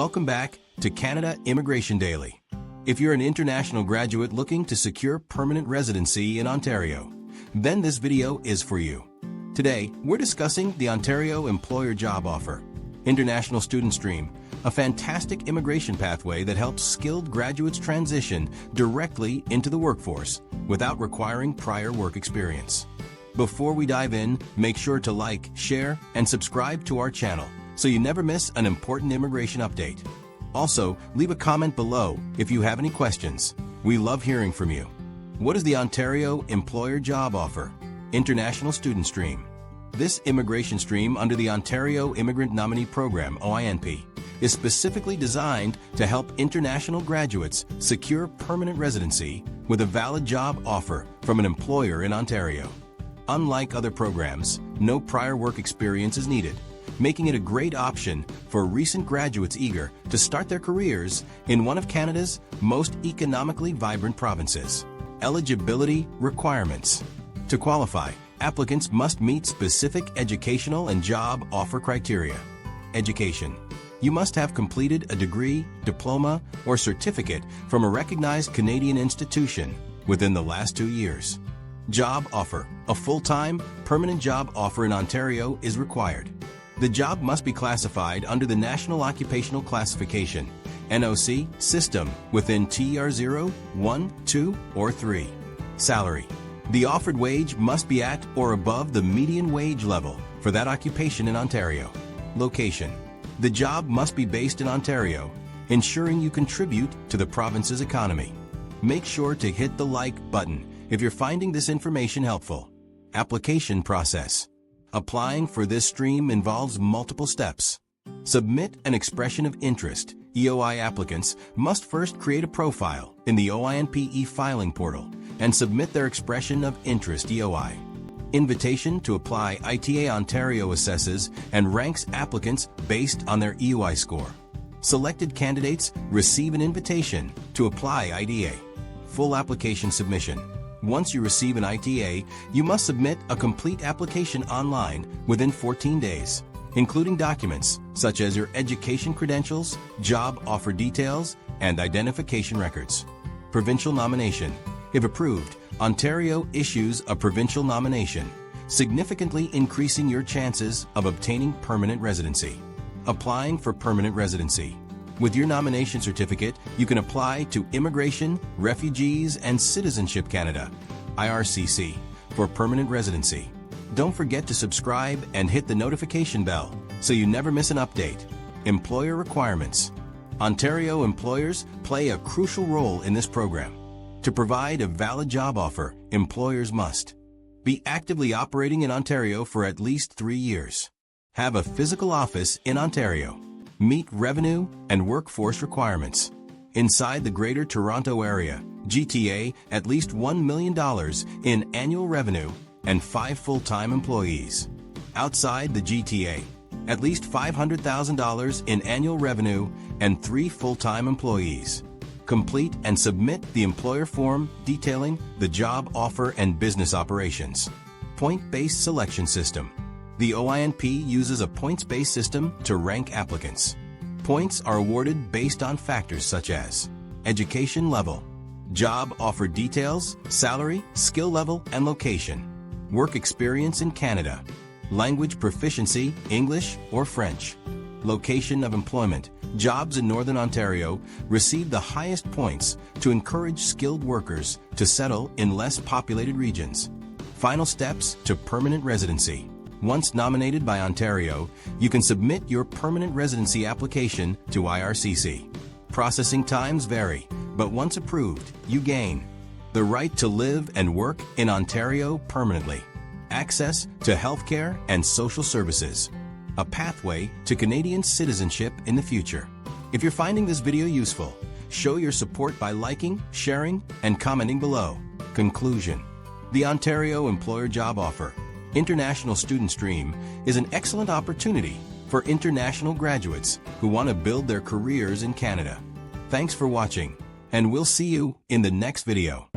Welcome back to Canada Immigration Daily. If you're an international graduate looking to secure permanent residency in Ontario, then this video is for you. Today, we're discussing the Ontario Employer Job Offer, International Student Stream, a fantastic immigration pathway that helps skilled graduates transition directly into the workforce without requiring prior work experience. Before we dive in, make sure to like, share, and subscribe to our channel so you never miss an important immigration update. Also, leave a comment below if you have any questions. We love hearing from you. What is the Ontario Employer Job Offer, International Student Stream? This immigration stream under the Ontario Immigrant Nominee Program, OINP, is specifically designed to help international graduates secure permanent residency with a valid job offer from an employer in Ontario. Unlike other programs, no prior work experience is needed, making it a great option for recent graduates eager to start their careers in one of Canada's most economically vibrant provinces. Eligibility requirements. To qualify, applicants must meet specific educational and job offer criteria. Education. You must have completed a degree, diploma, or certificate from a recognized Canadian institution within the last 2 years. Job offer. A full-time, permanent job offer in Ontario is required. The job must be classified under the National Occupational Classification (NOC) system within TR 0, 1, 2, or 3. Salary. The offered wage must be at or above the median wage level for that occupation in Ontario. Location. The job must be based in Ontario, ensuring you contribute to the province's economy. Make sure to hit the like button if you're finding this information helpful. Application process. Applying for this stream involves multiple steps. Submit an expression of interest. EOI applicants must first create a profile in the OINP e-filing portal and submit their expression of interest EOI. Invitation to apply. ITA Ontario assesses and ranks applicants based on their EOI score. Selected candidates receive an invitation to apply IDA. Full application submission. Once you receive an ITA, you must submit a complete application online within 14 days, including documents such as your education credentials, job offer details, and identification records. Provincial nomination. If approved, Ontario issues a provincial nomination, significantly increasing your chances of obtaining permanent residency. Applying for permanent residency. With your nomination certificate, you can apply to Immigration, Refugees, and Citizenship Canada, IRCC, for permanent residency. Don't forget to subscribe and hit the notification bell so you never miss an update. Employer requirements. Ontario employers play a crucial role in this program. To provide a valid job offer, employers must be actively operating in Ontario for at least 3 years, have a physical office in Ontario, meet revenue and workforce requirements. Inside the Greater Toronto Area, GTA, at least $1 million in annual revenue and 5 full-time employees. Outside the GTA, at least $500,000 in annual revenue and 3 full-time employees. Complete and submit the employer form detailing the job offer and business operations. Point-based selection system. The OINP uses a points-based system to rank applicants. Points are awarded based on factors such as education level, job offer details, salary, skill level, and location, work experience in Canada, language proficiency, English or French, location of employment. Jobs in Northern Ontario receive the highest points to encourage skilled workers to settle in less populated regions. Final steps to permanent residency. Once nominated by Ontario, you can submit your permanent residency application to IRCC. Processing times vary, but once approved, you gain the right to live and work in Ontario permanently, access to healthcare and social services, a pathway to Canadian citizenship in the future. If you're finding this video useful, show your support by liking, sharing, and commenting below. Conclusion. The Ontario Employer Job Offer, International Student Stream, is an excellent opportunity for international graduates who want to build their careers in Canada. Thanks for watching, and we'll see you in the next video.